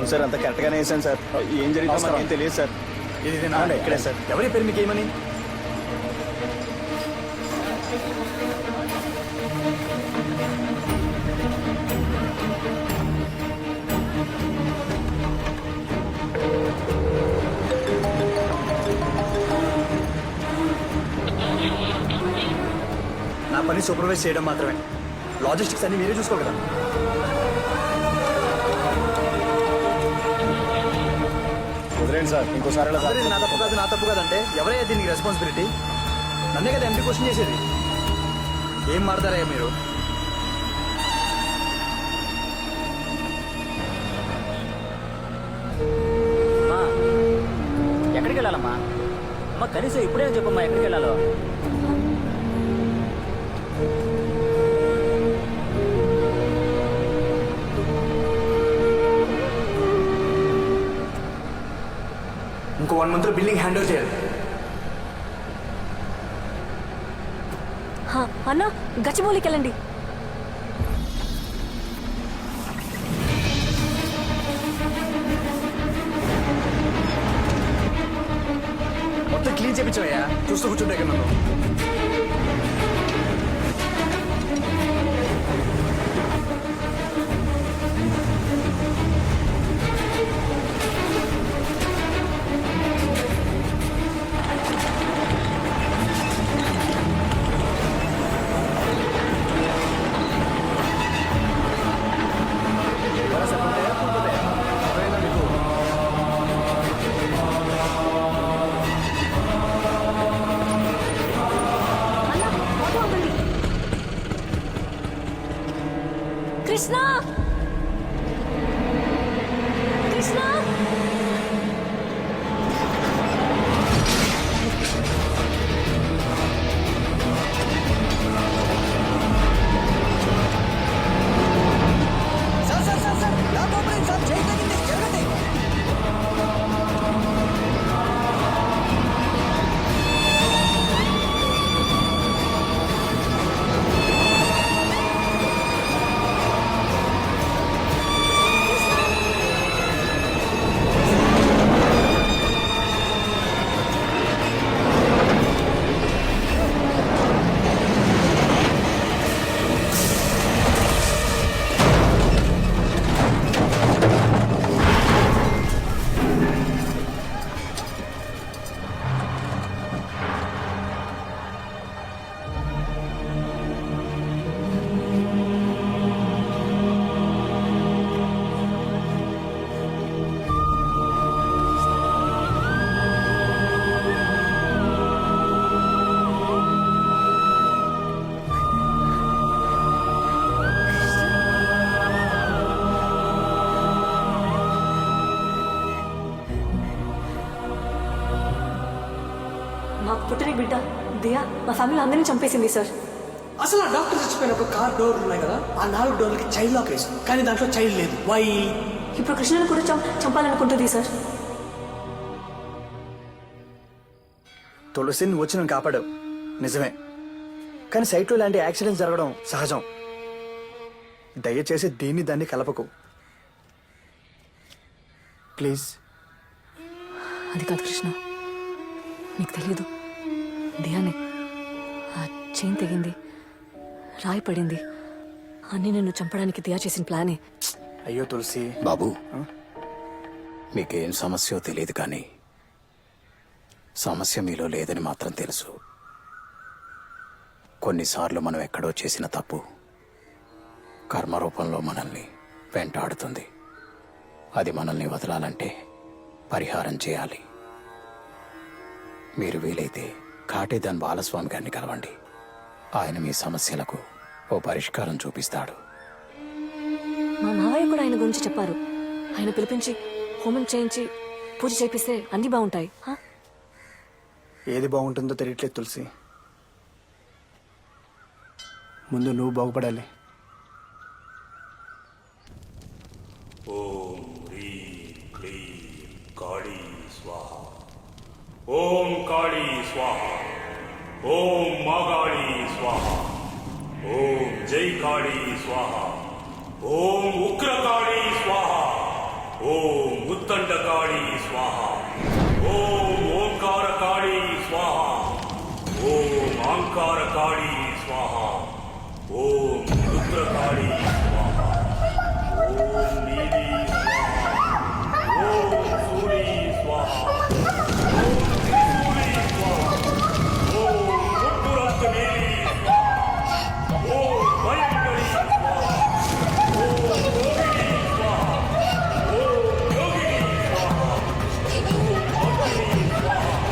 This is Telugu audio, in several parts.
అవును సార్, అంత కరెక్ట్గానే వేసాను సార్. ఏం జరిగిందో ఏం తెలియదు సార్. ఇది ఇక్కడే సార్. ఎవరి పేరు మీకు ఏమని? నా పని సూపర్వైజ్ చేయడం మాత్రమే. లాజిస్టిక్స్ అన్ని మీరే చూసుకోగలరా? వదిలేండి సార్, ఇంకోసారి అలా అదే నా తప్పు కాదంటే ఎవరైనా దీనికి రెస్పాన్సిబిలిటీ? నన్నే కదా ఎంపీ క్వశ్చన్ చేసేది. ఏం మాడతారయ్యా మీరు? ఎక్కడికి వెళ్ళాలమ్మా? అమ్మ కనీసం ఇప్పుడే చెప్పమ్మా ఎక్కడికి వెళ్ళాలో. ఇంకో 1 month బిల్డింగ్ హ్యాండ్ ఓవర్ చేయాలి. అన్న గచ్చిబౌలికి వెళ్ళండి. మొత్తం క్లీన్ చేయించావయ్యా. చూస్తూ కూర్చుంటే కదా నన్ను. కృష్ణ కృష్ణ మాకు పుట్టిన బిడ్డ దియా మా ఫ్యామిలీ అందరినీ చంపేసింది సార్. అసలు ఆ డాక్టర్ చచ్చిపోయినప్పుడు కార్ డోర్లు ఉన్నాయి కదా, ఆ 4 డోర్లకి చైల్డ్ లాక్ వేసి, కానీ దాంట్లో చైల్డ్ లేదు. వై? ఇప్పుడు కృష్ణను కూడా చంపాలనుకుంటుంది సార్. తులసిని వచ్చి నన్ను కాపాడావు నిజమే, కానీ సైట్లో ఇలాంటి యాక్సిడెంట్స్ జరగడం సహజం. దయచేసి దీన్ని దాన్ని కలపకు ప్లీజ్. అది కాదు కృష్ణ, నీకు తెలియదు, దియానే ఆ చైన్ తెగింది, రాయి పడింది, అన్నీ నిన్ను చంపడానికి దియా చేసిన ప్లానే. అయ్యో తులసి. బాబు, మీకేం సమస్యో తెలియదు కానీ సమస్య మీలో లేదని మాత్రం తెలుసు. కొన్నిసార్లు మనం ఎక్కడో చేసిన తప్పు కర్మరూపంలో మనల్ని వెంటాడుతుంది. అది మనల్ని వదలాలంటే పరిహారం చేయాలి. మీరు వీలైతే కాటేదాన్ బాలస్వామి గారిని కలవండి. ఆయన మీ సమస్యలకు ఓ పరిష్కారం చూపిస్తాడు. మా మావయ్య కూడా ఆయన గురించి చెప్పారు. ఆయన పిలిపించి హోమం చేయించి పూజ చేపిస్తే అన్నీ బాగుంటాయి. ఏది బాగుంటుందో తెలియట్లేదు తులసి. ముందు నువ్వు బాగుపడాలి. ఓం హ్రీం క్లీం కాళీ స్వాహ. ఓం కాళీ స్వాహ. ఓం మాగాళీ స్వాహ. ఓం జై కాళీ స్వాహ. ఓం ఉగ్రకాళీ స్వాహ. ఓం ఉత్తండకాళీ స్వాహ ఓం ఓంకారకాళీ స్వాహ ఓం ఆంకారకాళీ స్వాహ ఓం రుద్రకాళీ స్వాహ ఓం నీలీ స్వాహ ఓం సూరీ స్వాహ ఓం త్రిశూలీ స్వాహ ఓం కొట్టురంత నీలీ స్వాహ ఓం భయంకరీ స్వాహ ఓం యోగినీ స్వాహ ఓం యోగినీ స్వాహ ఓం భక్తినీ స్వాహ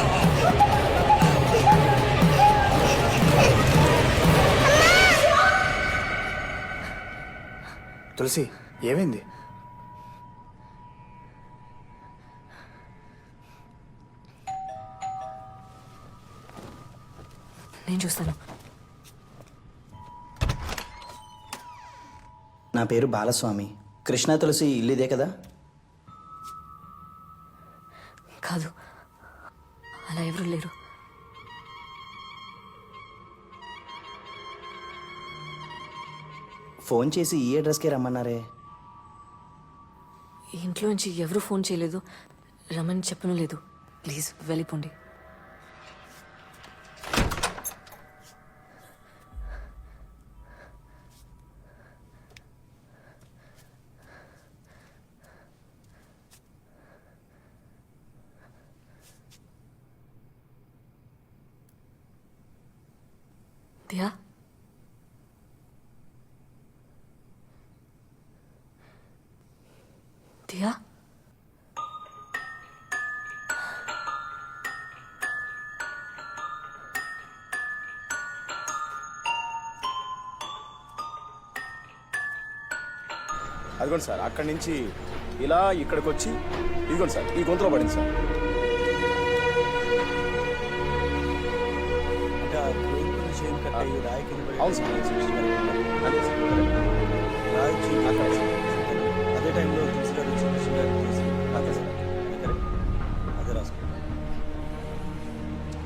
ఓం పరిపాలవర్తినీ తులసి ఏమైంది? నేను చూస్తాను. నా పేరు బాలస్వామి. కృష్ణా తులసి ఇల్లు ఇదే కదా? కాదు, అలా ఎవరు లేరు. ఫోన్ చేసి ఈ అడ్రస్కే రమ్మన్నారే. ఈ ఇంట్లో నుంచి ఎవరు ఫోన్ చేయలేదు, రమ్మని చెప్పను లేదు. ప్లీజ్ వెళ్ళిపోండి. దియా, దియా, అదిగోండి సార్, అక్కడి నుంచి ఇలా ఇక్కడికి వచ్చి ఇదిగోండి సార్, ఈ గొంతులో పడింది సార్. అవును సార్, అదే సార్. అక్కడ సార్. అదే టైంలో తీసుకొని అదే రాసుకో.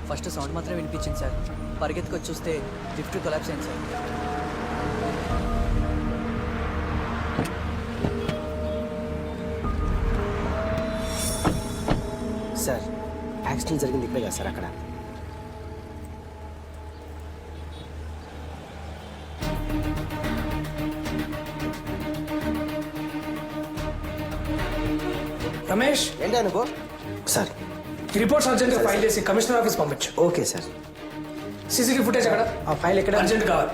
ఫస్ట్ సౌండ్ మాత్రం వినిపించింది సార్. పరిగెత్తుకొచ్చి చూస్తే లిఫ్ట్ కొలాప్స్ అయింది సార్. సార్, యాక్సిడెంట్ జరిగింది ఇక్కడే కదా సార్? అక్కడ రమేష్, ఏంటి అనుకో సార్. ఈ రిపోర్ట్స్ అర్జెంట్గా ఫైల్ చేసి కమిషనర్ ఆఫీస్ పంపించు. Okay sir. సీసీటీవీ ఫుటేజ్ ఎక్కడ? ఆ ఫైల్ ఎక్కడ? అర్జెంట్ కావాలి.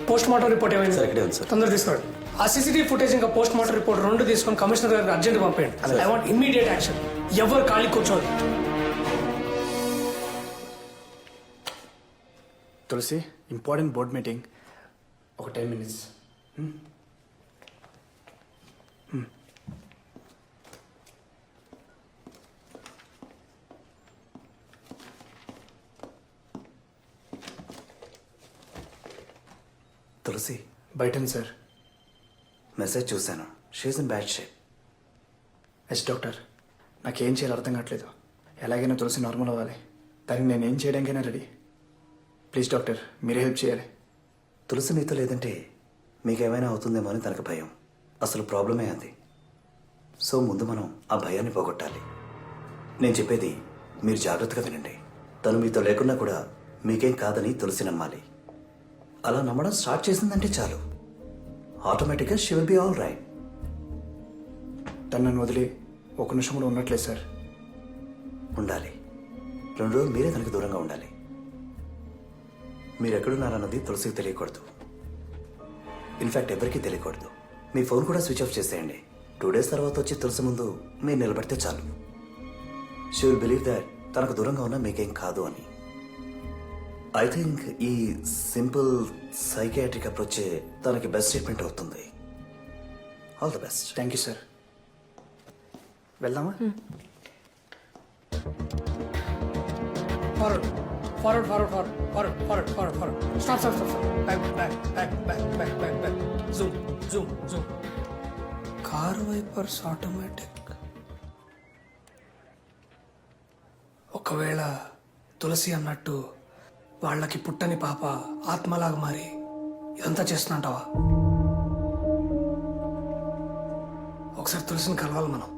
పోస్ట్ మార్టం రిపోర్ట్ ఏమైంది? సార్, ఇక్కడే ఉంది సార్. తొందర తీసుకోండి. ఆ సీసీటీవీ ఫుటేజ్ ఇంకా పోస్ట్ మార్టం రిపోర్ట్ రెండు తీసుకొని కమిషనర్ గారికి అర్జెంట్ పంపేయండి. I want immediate action. ఎవరు ఖాళీ కూర్చోదు. తులసి, ఇంపార్టెంట్ బోర్డ్ మీటింగ్, ఒక 10 minutes. తులసి బయటండి సార్. మెసేజ్ చూశాను. She's in bad shape. Yes doctor, నాకేం చేయాలో అర్థం కావట్లేదు. ఎలాగైనా తులసి నార్మల్ అవ్వాలి. దానికి నేను ఏం చేయడానికైనా రెడీ. ప్లీజ్ డాక్టర్, మీరే హెల్ప్ చేయాలి. తులసి మీతో లేదంటే మీకేమైనా అవుతుందేమో అని తనకు భయం. అసలు ప్రాబ్లమే అది. సో ముందు మనం ఆ భయాన్ని పోగొట్టాలి. నేను చెప్పేది మీరు జాగ్రత్తగా వినండి. తను మీతో లేకున్నా కూడా మీకేం కాదని తులసి నమ్మాలి. అలా నమ్మడం స్టార్ట్ చేసిందంటే చాలు, ఆటోమేటిక్గా she will be all right. తను నన్ను వదిలి ఒక నిమిషం కూడా ఉండట్లేదు సార్. ఉండాలి. 2 రోజులు మీరే తనకి దూరంగా ఉండాలి. మీరు ఎక్కడున్నారన్నది తులసికి తెలియకూడదు. ఇన్ఫ్యాక్ట్ ఎవరికీ తెలియకూడదు. మీ ఫోన్ కూడా స్విచ్ ఆఫ్ చేసేయండి. 2 days తర్వాత వచ్చి తులసి ముందు మీరు నిలబడితే చాలు. షీ విల్ బిలీవ్ దాట్ తనకు దూరంగా ఉన్నా మీకేం కాదు అని. ఐ థింక్ ఈ సింపుల్ సైకియాట్రిక్ అప్రోచే తనకి బెస్ట్ ట్రీట్మెంట్ అవుతుంది. All the best. Thank you sir. వెళ్దామా? Forward forward forward forward forward forward forward. Stop stop stop. Back back back back back back back. Zoom zoom zoom. Car wipers automatic. ఒకవేళ తులసి అన్నట్టు వాళ్ళకి పుట్టని పాప ఆత్మలాగా మారి ఇదంతా చేస్తున్నట్టవా? ఒకసారి తులసిని కలవాలి మనం.